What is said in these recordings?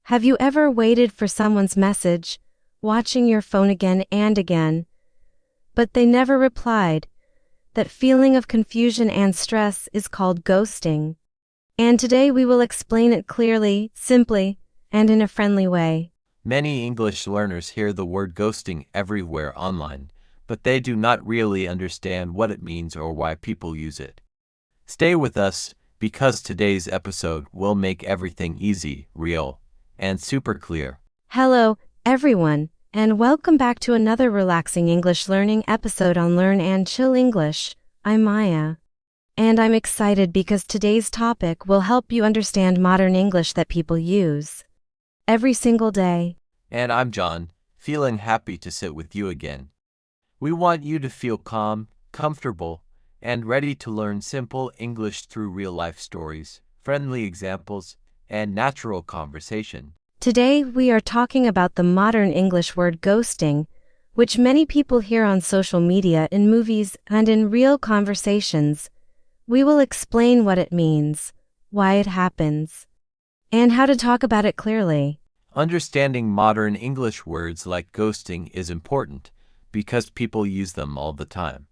Have you ever waited for someone's message, watching your phone again and again, but they never replied? That feeling of confusion and stress is called ghosting. And today we will explain it clearly, simply, and in a friendly way. Many English learners hear the word ghosting everywhere online, but they do not really understand what it means or why people use it. Stay with us, because today's episode will make everything easy, real, and super clear. Hello, everyone, and welcome back to another relaxing English learning episode on Learn and Chill English. I'm Maya. And I'm excited because today's topic will help you understand modern English that people use every single day. And I'm John, feeling happy to sit with you again. We want you to feel calm, comfortable, and ready to learn simple English through real-life stories, friendly examples, and natural conversation. Today we are talking about the modern English word ghosting, which many people hear on social media, in movies, and in real conversations. We will explain what it means, why it happens, and how to talk about it clearly. Understanding modern English words like ghosting is important because people use them all the time.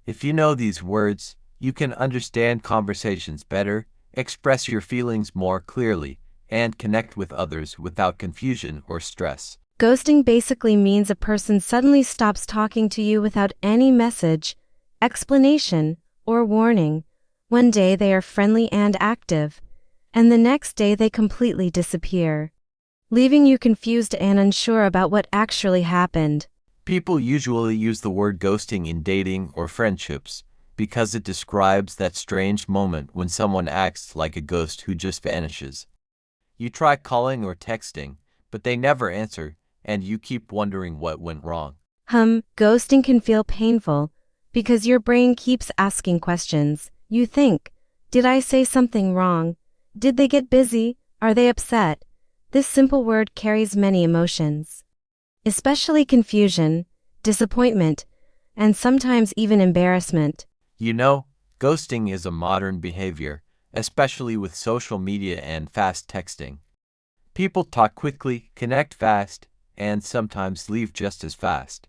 If you know these words, you can understand conversations better, express your feelings more clearly, and connect with others without confusion or stress. Ghosting basically means a person suddenly stops talking to you without any message, explanation, or warning. One day they are friendly and active, and the next day they completely disappear, leaving you confused and unsure about what actually happened. People usually use the word ghosting in dating or friendships because it describes that strange moment when someone acts like a ghost who just vanishes. You try calling or texting, but they never answer, and you keep wondering what went wrong. Ghosting can feel painful because your brain keeps asking questions. You think, did I say something wrong? Did they get busy? Are they upset? This simple word carries many emotions, especially confusion, disappointment, and sometimes even embarrassment. You know, ghosting is a modern behavior, especially with social media and fast texting. People talk quickly, connect fast, and sometimes leave just as fast.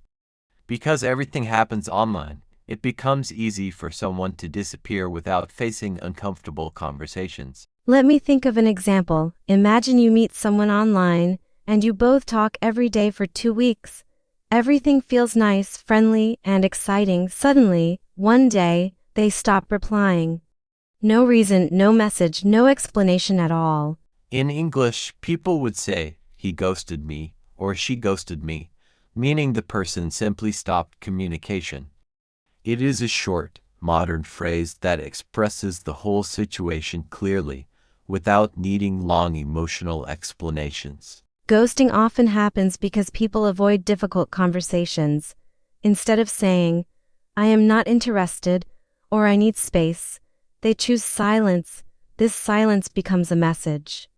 Because everything happens online, it becomes easy for someone to disappear without facing uncomfortable conversations. Let me think of an example. Imagine you meet someone online, and you both talk every day for 2 weeks. Everything feels nice, friendly, and exciting. Suddenly, one day, they stop replying. No reason, no message, no explanation at all. In English, people would say, he ghosted me, or she ghosted me, meaning the person simply stopped communication. It is a short, modern phrase that expresses the whole situation clearly, without needing long emotional explanations. Ghosting often happens because people avoid difficult conversations. Instead of saying, I am not interested, or I need space, they choose silence. This silence becomes a message.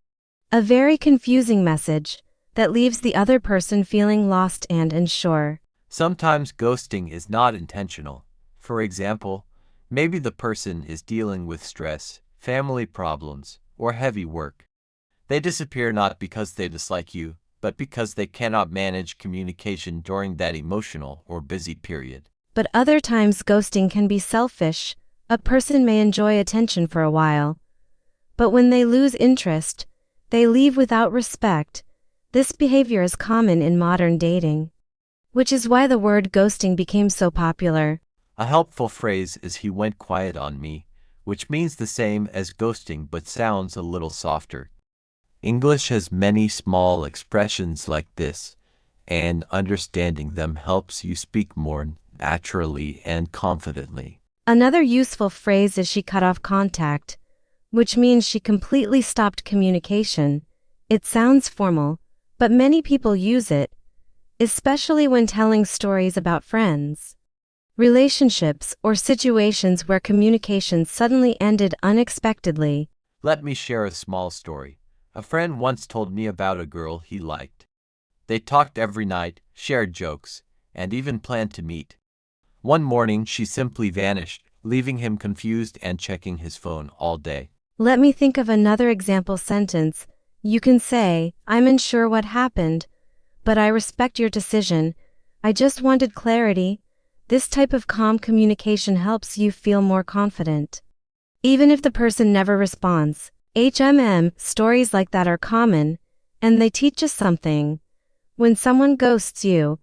A very confusing message that leaves the other person feeling lost and unsure. Sometimes ghosting is not intentional. For example, maybe the person is dealing with stress, family problems, or heavy work. They disappear not because they dislike you, but because they cannot manage communication during that emotional or busy period. But other times ghosting can be selfish. A person may enjoy attention for a while, but when they lose interest, they leave without respect. This behavior is common in modern dating, which is why the word ghosting became so popular. A helpful phrase is he went quiet on me, which means the same as ghosting but sounds a little softer. English has many small expressions like this, and understanding them helps you speak more naturally and confidently. Another useful phrase is she cut off contact, which means she completely stopped communication. It sounds formal, but many people use it, especially when telling stories about friends, relationships, or situations where communication suddenly ended unexpectedly. Let me share a small story. A friend once told me about a girl he liked. They talked every night, shared jokes, and even planned to meet. One morning she simply vanished, leaving him confused and checking his phone all day. Let me think of another example sentence. You can say, I'm unsure what happened, but I respect your decision. I just wanted clarity. This type of calm communication helps you feel more confident. Even if the person never responds, stories like that are common, and they teach us something. When someone ghosts you,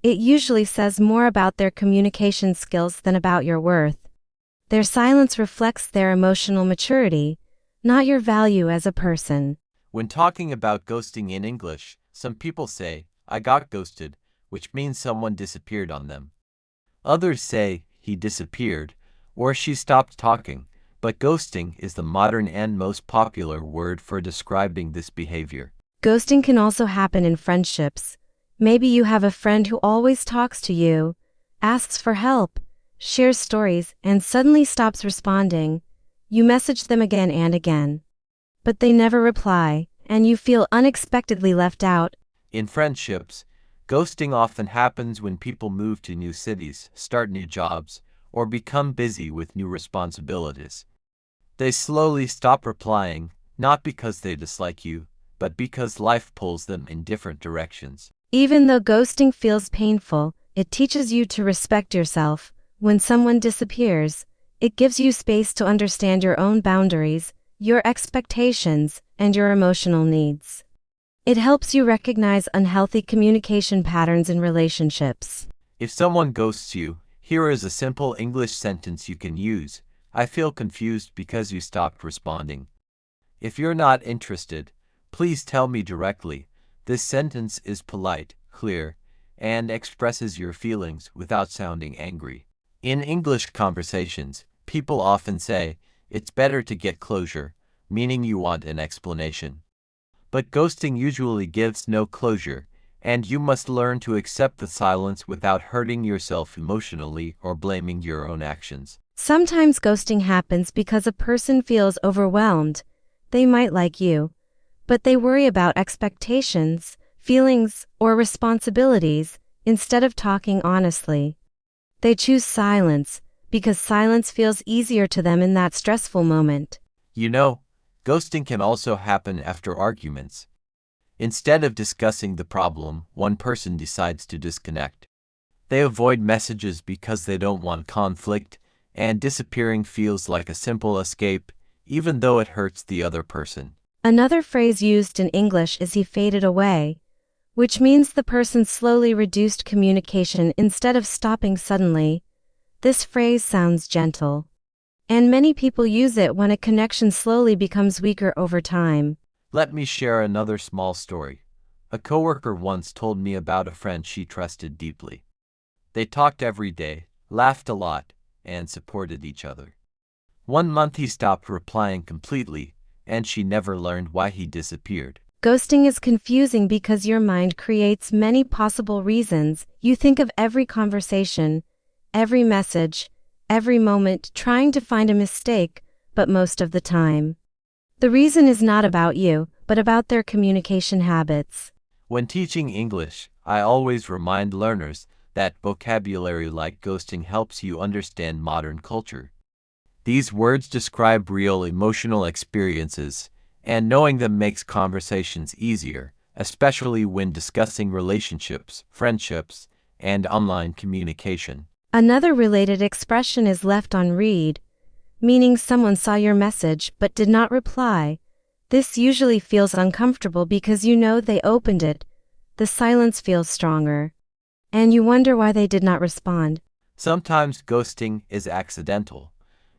it usually says more about their communication skills than about your worth. Their silence reflects their emotional maturity, not your value as a person. When talking about ghosting in English, some people say, I got ghosted, which means someone disappeared on them. Others say, he disappeared, or she stopped talking, but ghosting is the modern and most popular word for describing this behavior. Ghosting can also happen in friendships. Maybe you have a friend who always talks to you, asks for help, shares stories, and suddenly stops responding. You message them again and again, but they never reply, and you feel unexpectedly left out. In friendships, ghosting often happens when people move to new cities, start new jobs, or become busy with new responsibilities. They slowly stop replying, not because they dislike you, but because life pulls them in different directions. Even though ghosting feels painful, it teaches you to respect yourself. When someone disappears, it gives you space to understand your own boundaries, your expectations, and your emotional needs. It helps you recognize unhealthy communication patterns in relationships. If someone ghosts you, here is a simple English sentence you can use. I feel confused because you stopped responding. If you're not interested, please tell me directly. This sentence is polite, clear, and expresses your feelings without sounding angry. In English conversations, people often say, it's better to get closure, meaning you want an explanation. But ghosting usually gives no closure, and you must learn to accept the silence without hurting yourself emotionally or blaming your own actions. Sometimes ghosting happens because a person feels overwhelmed. They might like you, but they worry about expectations, feelings, or responsibilities instead of talking honestly. They choose silence because silence feels easier to them in that stressful moment. You know, ghosting can also happen after arguments. Instead of discussing the problem, one person decides to disconnect. They avoid messages because they don't want conflict, and disappearing feels like a simple escape, even though it hurts the other person. Another phrase used in English is he faded away, which means the person slowly reduced communication instead of stopping suddenly. This phrase sounds gentle, and many people use it when a connection slowly becomes weaker over time. Let me share another small story. A coworker once told me about a friend she trusted deeply. They talked every day, laughed a lot, and supported each other. One month he stopped replying completely, and she never learned why he disappeared. Ghosting is confusing because your mind creates many possible reasons. You think of every conversation, every message, every moment trying to find a mistake, but most of the time, the reason is not about you, but about their communication habits. When teaching English, I always remind learners that vocabulary like ghosting helps you understand modern culture. These words describe real emotional experiences, and knowing them makes conversations easier, especially when discussing relationships, friendships, and online communication. Another related expression is left on read, meaning someone saw your message but did not reply. This usually feels uncomfortable because you know they opened it. The silence feels stronger, and you wonder why they did not respond. Sometimes ghosting is accidental.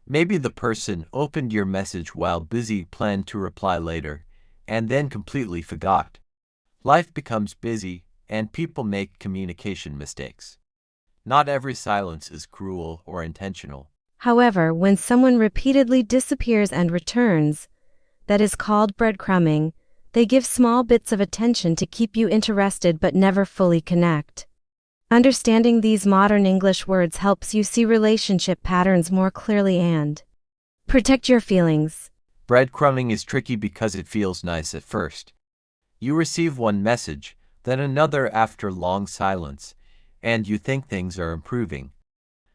Maybe the person opened your message while busy, planned to reply later, and then completely forgot. Life becomes busy, and people make communication mistakes. Not every silence is cruel or intentional. However, when someone repeatedly disappears and returns, that is called breadcrumbing. They give small bits of attention to keep you interested but never fully connect. Understanding these modern English words helps you see relationship patterns more clearly and protect your feelings. Breadcrumbing is tricky because it feels nice at first. You receive one message, then another after long silence, and you think things are improving.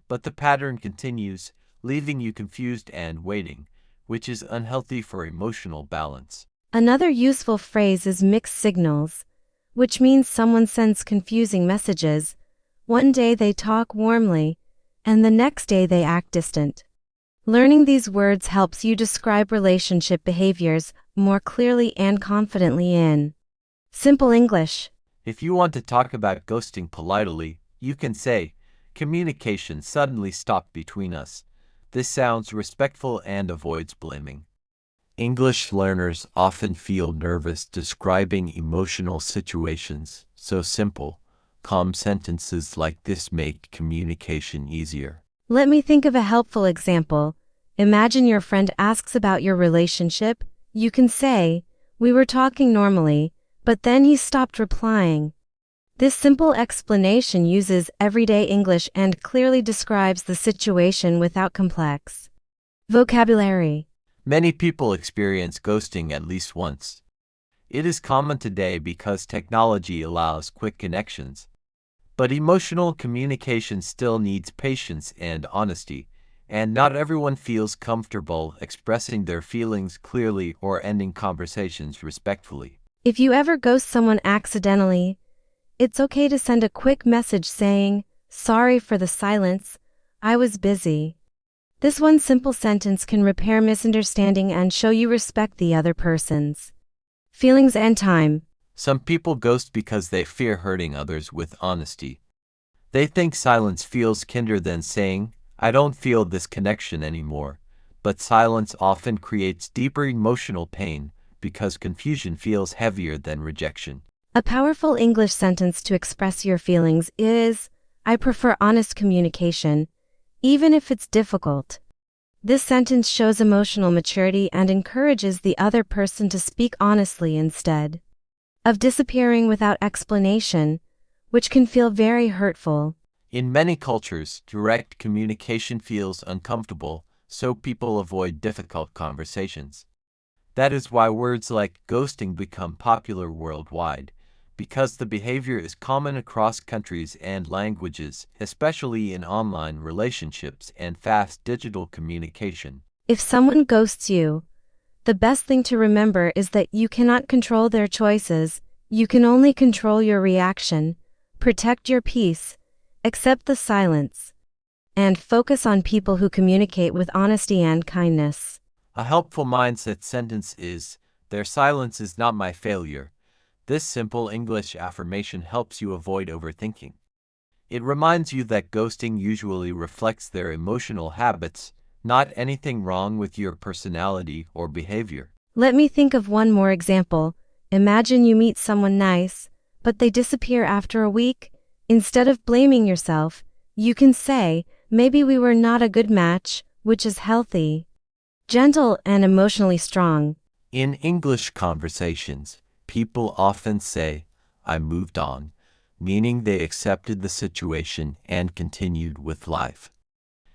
But the pattern continues, leaving you confused and waiting, which is unhealthy for emotional balance. Another useful phrase is mixed signals, which means someone sends confusing messages. One day they talk warmly, and the next day they act distant. Learning these words helps you describe relationship behaviors more clearly and confidently in simple English. If you want to talk about ghosting politely, you can say, "Communication suddenly stopped between us." This sounds respectful and avoids blaming. English learners often feel nervous describing emotional situations, so simple, calm sentences like this make communication easier. Let me think of a helpful example. Imagine your friend asks about your relationship. You can say, "We were talking normally, but then he stopped replying." This simple explanation uses everyday English and clearly describes the situation without complex vocabulary. Many people experience ghosting at least once. It is common today because technology allows quick connections. But emotional communication still needs patience and honesty, and not everyone feels comfortable expressing their feelings clearly or ending conversations respectfully. If you ever ghost someone accidentally, it's okay to send a quick message saying, "Sorry for the silence, I was busy." This one simple sentence can repair misunderstanding and show you respect the other person's feelings and time. Some people ghost because they fear hurting others with honesty. They think silence feels kinder than saying, "I don't feel this connection anymore." But silence often creates deeper emotional pain because confusion feels heavier than rejection. A powerful English sentence to express your feelings is, "I prefer honest communication, even if it's difficult." This sentence shows emotional maturity and encourages the other person to speak honestly instead of disappearing without explanation, which can feel very hurtful. In many cultures, direct communication feels uncomfortable, so people avoid difficult conversations. That is why words like ghosting become popular worldwide, because the behavior is common across countries and languages, especially in online relationships and fast digital communication. If someone ghosts you, the best thing to remember is that you cannot control their choices, you can only control your reaction. Protect your peace, accept the silence, and focus on people who communicate with honesty and kindness. A helpful mindset sentence is, "Their silence is not my failure." This simple English affirmation helps you avoid overthinking. It reminds you that ghosting usually reflects their emotional habits, not anything wrong with your personality or behavior. Let me think of one more example. Imagine you meet someone nice, but they disappear after a week. Instead of blaming yourself, you can say, "Maybe we were not a good match," which is healthy, gentle, and emotionally strong. In English conversations, people often say, "I moved on," meaning they accepted the situation and continued with life.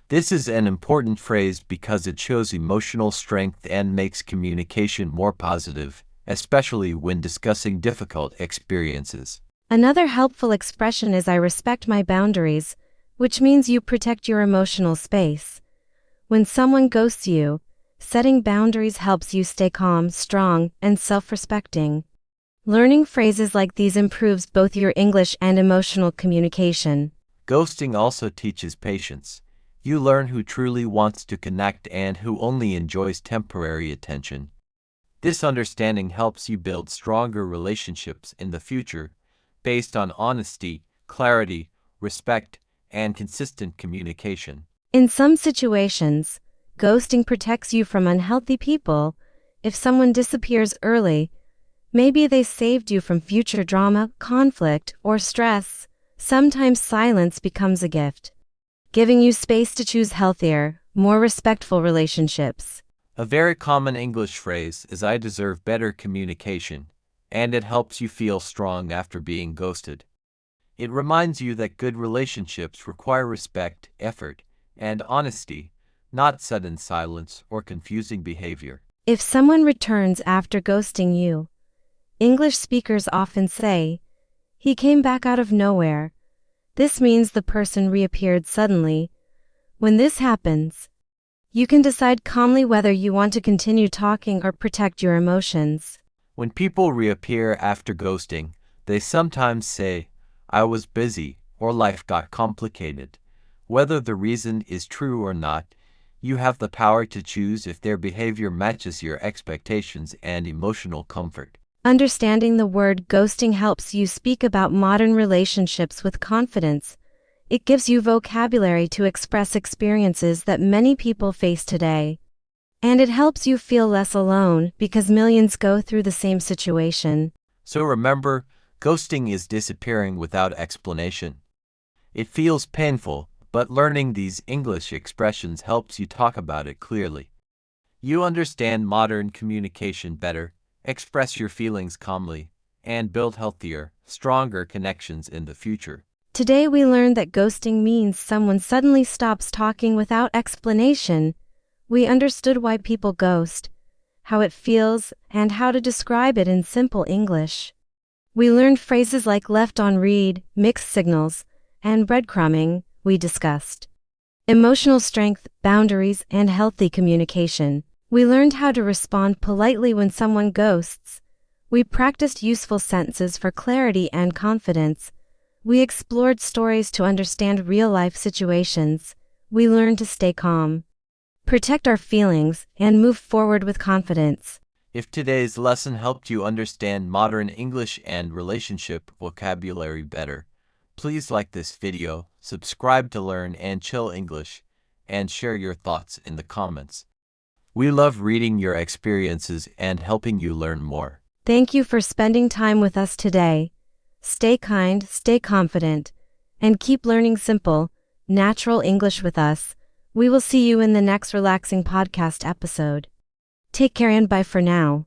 This is an important phrase because it shows emotional strength and makes communication more positive, especially when discussing difficult experiences. Another helpful expression is, "I respect my boundaries," which means you protect your emotional space. When someone ghosts you, setting boundaries helps you stay calm, strong, and self-respecting. Learning phrases like these improves both your English and emotional communication. Ghosting also teaches patience. You learn who truly wants to connect and who only enjoys temporary attention. This understanding helps you build stronger relationships in the future, based on honesty, clarity, respect, and consistent communication. In some situations, ghosting protects you from unhealthy people. If someone disappears early, maybe they saved you from future drama, conflict, or stress. Sometimes silence becomes a gift, giving you space to choose healthier, more respectful relationships. A very common English phrase is, "I deserve better communication," and it helps you feel strong after being ghosted. It reminds you that good relationships require respect, effort, and honesty, not sudden silence or confusing behavior. If someone returns after ghosting you, English speakers often say, "He came back out of nowhere." This means the person reappeared suddenly. When this happens, you can decide calmly whether you want to continue talking or protect your emotions. When people reappear after ghosting, they sometimes say, "I was busy," or "life got complicated." Whether the reason is true or not, you have the power to choose if their behavior matches your expectations and emotional comfort. Understanding the word ghosting helps you speak about modern relationships with confidence. It gives you vocabulary to express experiences that many people face today. And it helps you feel less alone because millions go through the same situation. So remember, ghosting is disappearing without explanation. It feels painful, but learning these English expressions helps you talk about it clearly. You understand modern communication better, express your feelings calmly, and build healthier, stronger connections in the future. Today we learned that ghosting means someone suddenly stops talking without explanation. We understood why people ghost, how it feels, and how to describe it in simple English. We learned phrases like left on read, mixed signals, and breadcrumbing. We discussed emotional strength, boundaries, and healthy communication. We learned how to respond politely when someone ghosts. We practiced useful sentences for clarity and confidence. We explored stories to understand real-life situations. We learned to stay calm, protect our feelings, and move forward with confidence. If today's lesson helped you understand modern English and relationship vocabulary better, please like this video, subscribe to learn and chill English, and share your thoughts in the comments. We love reading your experiences and helping you learn more. Thank you for spending time with us today. Stay kind, stay confident, and keep learning simple, natural English with us. We will see you in the next relaxing podcast episode. Take care and bye for now.